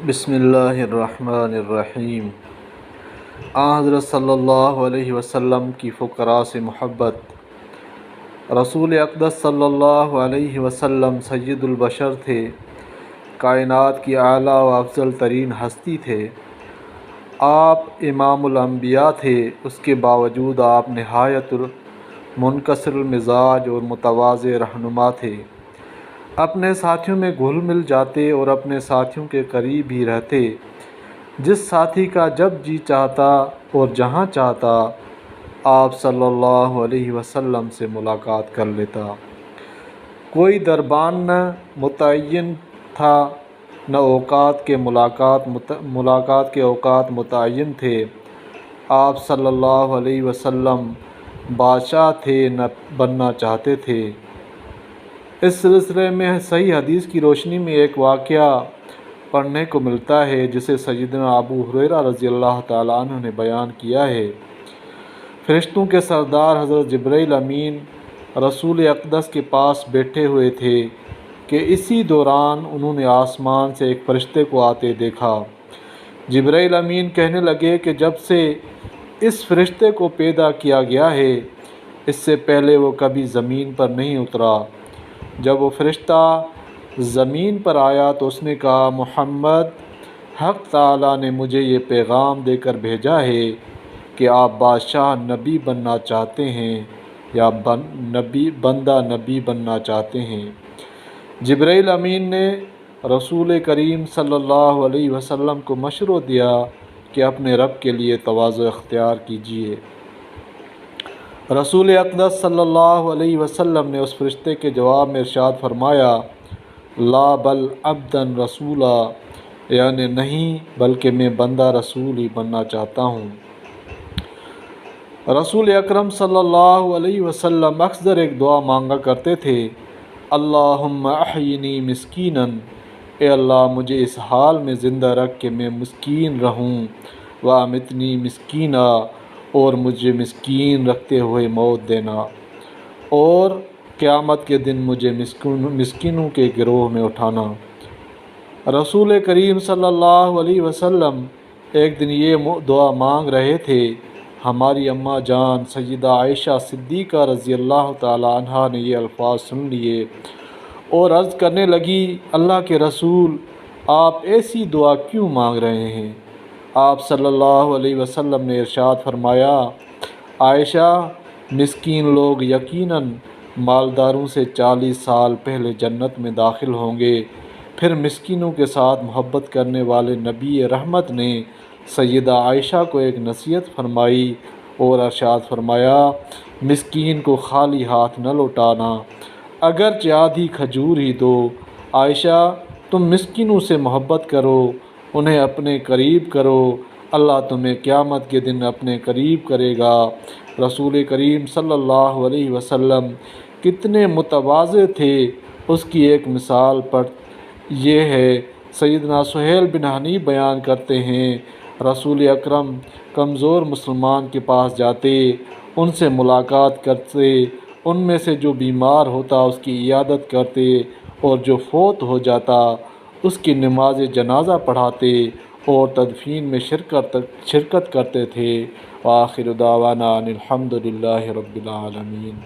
بسم اللہ الرحمن الرحیم۔ حضرت صلی اللہ علیہ وسلم کی فقراء سے محبت۔ رسول اقدس صلی اللہ علیہ وسلم سید البشر تھے، کائنات کی اعلیٰ و افضل ترین ہستی تھے۔ آپ امام الانبیاء تھے، اس کے باوجود آپ نہایت منکسر المزاج اور متواضع رہنما تھے۔ اپنے ساتھیوں میں گھل مل جاتے اور اپنے ساتھیوں کے قریب ہی رہتے۔ جس ساتھی کا جب جی چاہتا اور جہاں چاہتا آپ صلی اللہ علیہ وسلم سے ملاقات کر لیتا۔ کوئی دربان نہ متعین تھا، نہ ملاقات کے اوقات متعین تھے۔ آپ صلی اللہ علیہ وسلم بادشاہ تھے، نہ بننا چاہتے تھے۔ اس سلسلے میں صحیح حدیث کی روشنی میں ایک واقعہ پڑھنے کو ملتا ہے جسے سیدنا ابو ہریرہ رضی اللہ تعالیٰ عنہ نے بیان کیا ہے۔ فرشتوں کے سردار حضرت جبرائیل امین رسول اقدس کے پاس بیٹھے ہوئے تھے کہ اسی دوران انہوں نے آسمان سے ایک فرشتے کو آتے دیکھا۔ جبرائیل امین کہنے لگے کہ جب سے اس فرشتے کو پیدا کیا گیا ہے، اس سے پہلے وہ کبھی زمین پر نہیں اترا۔ جب وہ فرشتہ زمین پر آیا تو اس نے کہا، محمد، حق تعالیٰ نے مجھے یہ پیغام دے کر بھیجا ہے کہ آپ بادشاہ نبی بننا چاہتے ہیں یا بندہ نبی بننا چاہتے ہیں۔ جبرائیل امین نے رسول کریم صلی اللہ علیہ وسلم کو مشورہ دیا کہ اپنے رب کے لیے تواضع اختیار کیجیے۔ رسول اقدس صلی اللہ علیہ وسلم نے اس فرشتے کے جواب میں ارشاد فرمایا، لا بل عبدًا رسولا، یعنی نہیں بلکہ میں بندہ رسول ہی بننا چاہتا ہوں۔ رسول اکرم صلی اللہ علیہ وسلم اکثر ایک دعا مانگا کرتے تھے، اللہم احیینی مسکیناً، اے اللہ مجھے اس حال میں زندہ رکھ کہ میں مسکین رہوں، واmitنی مسکینا، اور مجھے مسکین رکھتے ہوئے موت دینا، اور قیامت کے دن مجھے مسکینوں کے گروہ میں اٹھانا۔ رسول کریم صلی اللہ علیہ وسلم ایک دن یہ دعا مانگ رہے تھے، ہماری اماں جان سیدہ عائشہ صدیقہ رضی اللہ تعالیٰ عنہا نے یہ الفاظ سن لیے اور عرض کرنے لگی، اللہ کے رسول، آپ ایسی دعا کیوں مانگ رہے ہیں؟ آپ صلی اللہ علیہ وسلم نے ارشاد فرمایا، عائشہ، مسکین لوگ یقیناً مالداروں سے 40 سال پہلے جنت میں داخل ہوں گے۔ پھر مسکینوں کے ساتھ محبت کرنے والے نبی رحمت نے سیدہ عائشہ کو ایک نصیحت فرمائی اور ارشاد فرمایا، مسکین کو خالی ہاتھ نہ لوٹانا، اگرچہ آدھی کھجور ہی دو۔ عائشہ، تم مسکینوں سے محبت کرو، انہیں اپنے قریب کرو، اللہ تمہیں قیامت کے دن اپنے قریب کرے گا۔ رسول کریم صلی اللہ علیہ وسلم کتنے متواضع تھے، اس کی ایک مثال پر یہ ہے۔ سیدنا سہیل بن حنیف بیان کرتے ہیں، رسول اکرم کمزور مسلمان کے پاس جاتے، ان سے ملاقات کرتے، ان میں سے جو بیمار ہوتا اس کی عیادت کرتے اور جو فوت ہو جاتا اس کی نماز جنازہ پڑھاتے اور تدفین میں شرکت کرتے تھے۔ وآخر دعوانا ان الحمد للہ رب العالمین۔